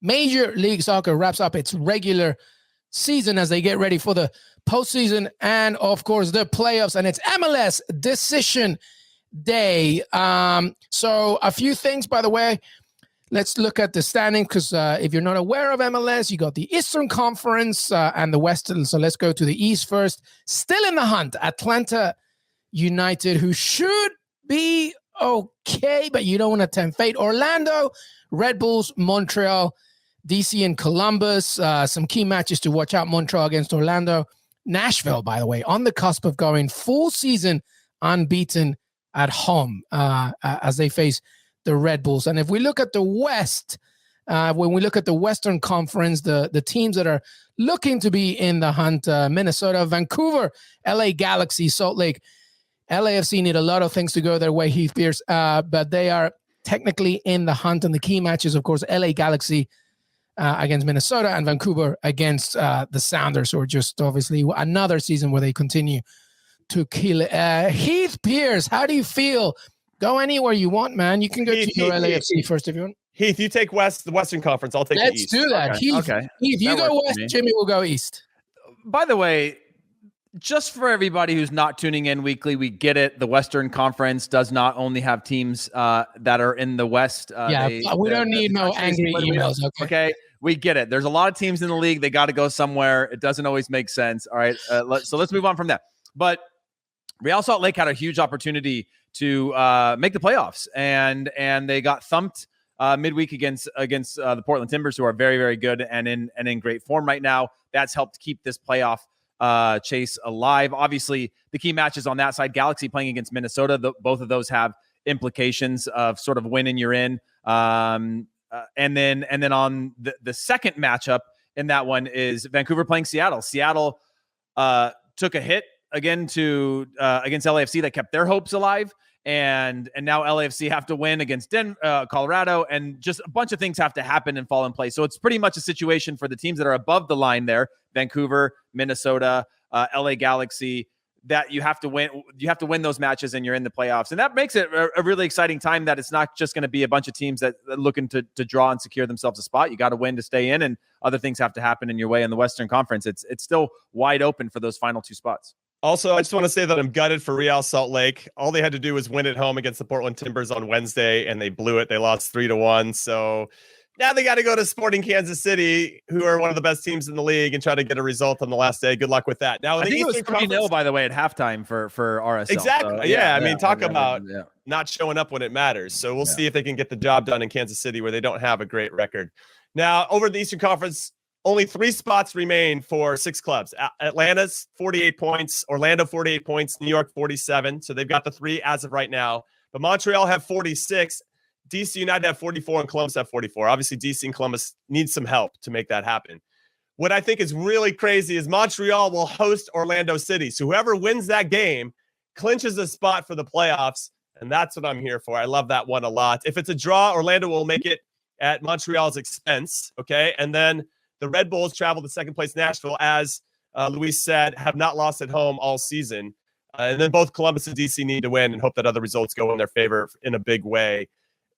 Major League Soccer wraps up its regular season as they get ready for the postseason and, of course, the playoffs. And it's MLS Decision Day. So a few things, by the way. Let's look at the standing because if you're not aware of MLS, you got the Eastern Conference and the Western. So let's go to the East first. Still in the hunt, Atlanta United, who should be okay, but you don't want to tempt fate. Orlando, Red Bulls, Montreal, DC, and Columbus. Some key matches to watch out. Montreal against Orlando. Nashville, by the way, on the cusp of going full season unbeaten at home as they face the Red Bulls. And if we look at the West, when we look at the Western Conference, the teams that are looking to be in the hunt, Minnesota, Vancouver, LA Galaxy, Salt Lake, LAFC need a lot of things to go their way, Heath Pearce, but they are technically in the hunt. And the key matches, of course, LA Galaxy against Minnesota and Vancouver against the Sounders, or just obviously another season where they continue to kill it. Heath Pearce, how do you feel? Go anywhere you want, man. You can go to your LAFC first if you want. Heath, you take the Western Conference. I'll take the East. Let's do that. Okay. Heath, you go West, Jimmy will go East. By the way, just for everybody who's not tuning in weekly, we get it. The Western Conference does not only have teams that are in the West. We don't need no angry emails. Okay, we get it. There's a lot of teams in the league. They got to go somewhere. It doesn't always make sense. All right, so let's move on from that. But Real Salt Lake had a huge opportunity to make the playoffs, and they got thumped midweek against the Portland Timbers, who are very, very good and in great form right now. That's helped keep this playoff chase alive. Obviously, the key matches on that side: Galaxy playing against Minnesota. Both of those have implications of sort of winning you're in. And then on the second matchup in that one is Vancouver playing Seattle. Seattle took a hit again to against LAFC that kept their hopes alive, and now LAFC have to win against Colorado, and just a bunch of things have to happen and fall in place. So it's pretty much a situation for the teams that are above the line there: Vancouver, Minnesota, LA Galaxy, that you have to win. You have to win those matches, and you're in the playoffs, and that makes it a really exciting time. That it's not just going to be a bunch of teams that are looking to draw and secure themselves a spot. You got to win to stay in, and other things have to happen in your way in the Western Conference. It's still wide open for those final two spots. Also, I just want to say that I'm gutted for Real Salt Lake. All they had to do was win at home against the Portland Timbers on Wednesday, and they blew it. They lost 3-1. So now they got to go to Sporting Kansas City, who are one of the best teams in the league, and try to get a result on the last day. Good luck with that. Now, I think it was 3-0, by the way, at halftime for RSL. Exactly. So, yeah. I mean, talk about not showing up when it matters. So we'll see if they can get the job done in Kansas City, where they don't have a great record. Now, over the Eastern Conference, only 3 spots remain for 6 clubs. Atlanta's 48 points, Orlando 48 points, New York 47. So they've got the 3 as of right now. But Montreal have 46, DC United have 44, and Columbus have 44. Obviously, DC and Columbus need some help to make that happen. What I think is really crazy is Montreal will host Orlando City. So whoever wins that game clinches a spot for the playoffs, and that's what I'm here for. I love that one a lot. If it's a draw, Orlando will make it at Montreal's expense, okay? And then the Red Bulls travel to second place Nashville, as Luis said, have not lost at home all season. And then both Columbus and DC need to win and hope that other results go in their favor in a big way.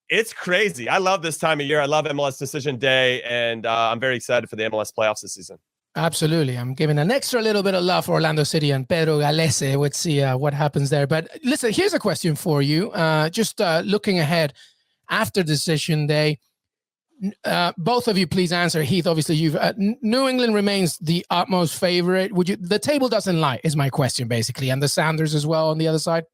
It's crazy. I love this time of year. I love MLS Decision Day, and I'm very excited for the MLS playoffs this season. Absolutely. I'm giving an extra little bit of love for Orlando City and Pedro Galese. Let's see what happens there. But listen, here's a question for you. Just looking ahead after Decision Day, both of you, please answer. Heath, obviously, you've New England remains the utmost favorite. Would you? The table doesn't lie, is my question, basically, and the Sounders as well on the other side.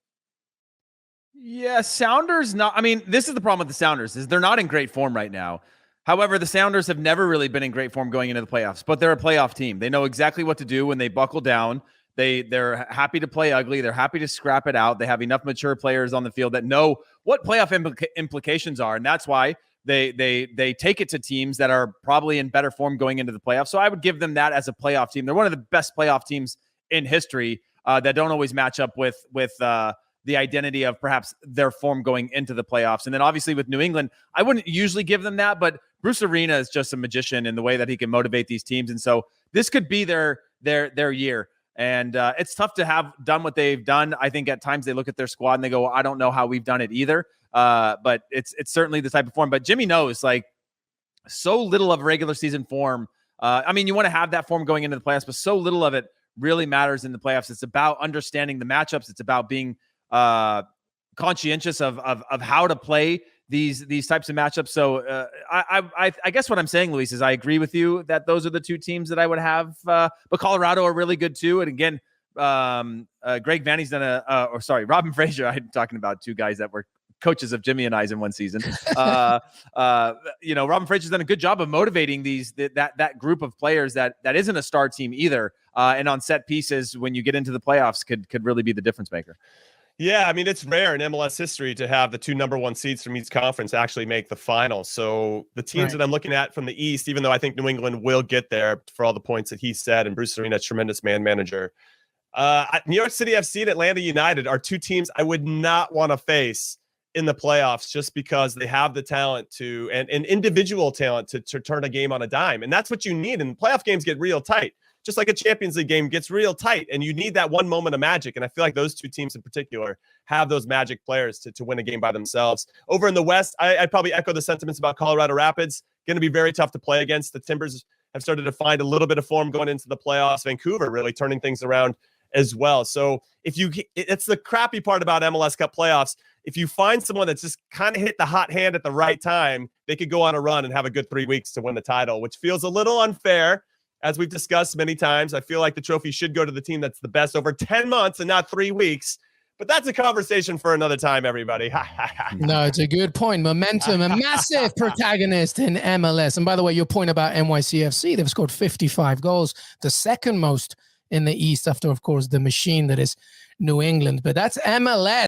Yeah, Sounders not. I mean, this is the problem with the Sounders is they're not in great form right now. However, the Sounders have never really been in great form going into the playoffs, but they're a playoff team. They know exactly what to do when they buckle down. They're happy to play ugly. They're happy to scrap it out. They have enough mature players on the field that know what playoff implications are, and that's why they take it to teams that are probably in better form going into the playoffs. So I would give them that as a playoff team. They're one of the best playoff teams in history that don't always match up with the identity of perhaps their form going into the playoffs. And then obviously with New England, I wouldn't usually give them that, but Bruce Arena is just a magician in the way that he can motivate these teams. And so this could be their year. And it's tough to have done what they've done. I think at times they look at their squad and they go, I don't know how we've done it either. But it's certainly the type of form. But Jimmy knows, like, so little of regular season form. I mean, you want to have that form going into the playoffs, but so little of it really matters in the playoffs. It's about understanding the matchups. It's about being conscientious of how to play these types of matchups. So I guess what I'm saying, Luis, is I agree with you that those are the two teams that I would have. But Colorado are really good too. And again, Greg Vanney's done Robin Fraser. I'm talking about two guys that were coaches of Jimmy and I's in one season. Robin Fraser's done a good job of motivating that group of players that isn't a star team either. And on set pieces, when you get into the playoffs, could really be the difference maker. Yeah, I mean, it's rare in MLS history to have the two number one seeds from each conference actually make the final. So the teams that I'm looking at from the East, even though I think New England will get there for all the points that he said, and Bruce Arena, tremendous man manager. New York City FC and Atlanta United are two teams I would not want to face in the playoffs just because they have the talent and individual talent to turn a game on a dime. And that's what you need. And playoff games get real tight. Just like a Champions League game gets real tight, and you need that one moment of magic. And I feel like those two teams in particular have those magic players to win a game by themselves. Over in the West, I'd probably echo the sentiments about Colorado Rapids. Going to be very tough to play against. The Timbers have started to find a little bit of form going into the playoffs. Vancouver really turning things around as well. So it's the crappy part about MLS Cup playoffs. If you find someone that's just kind of hit the hot hand at the right time, they could go on a run and have a good 3 weeks to win the title, which feels a little unfair. As we've discussed many times, I feel like the trophy should go to the team that's the best over 10 months and not 3 weeks. But that's a conversation for another time, everybody. No, it's a good point. Momentum, a massive protagonist in MLS. And by the way, your point about NYCFC, they've scored 55 goals, the second most in the East after, of course, the machine that is New England. But that's MLS.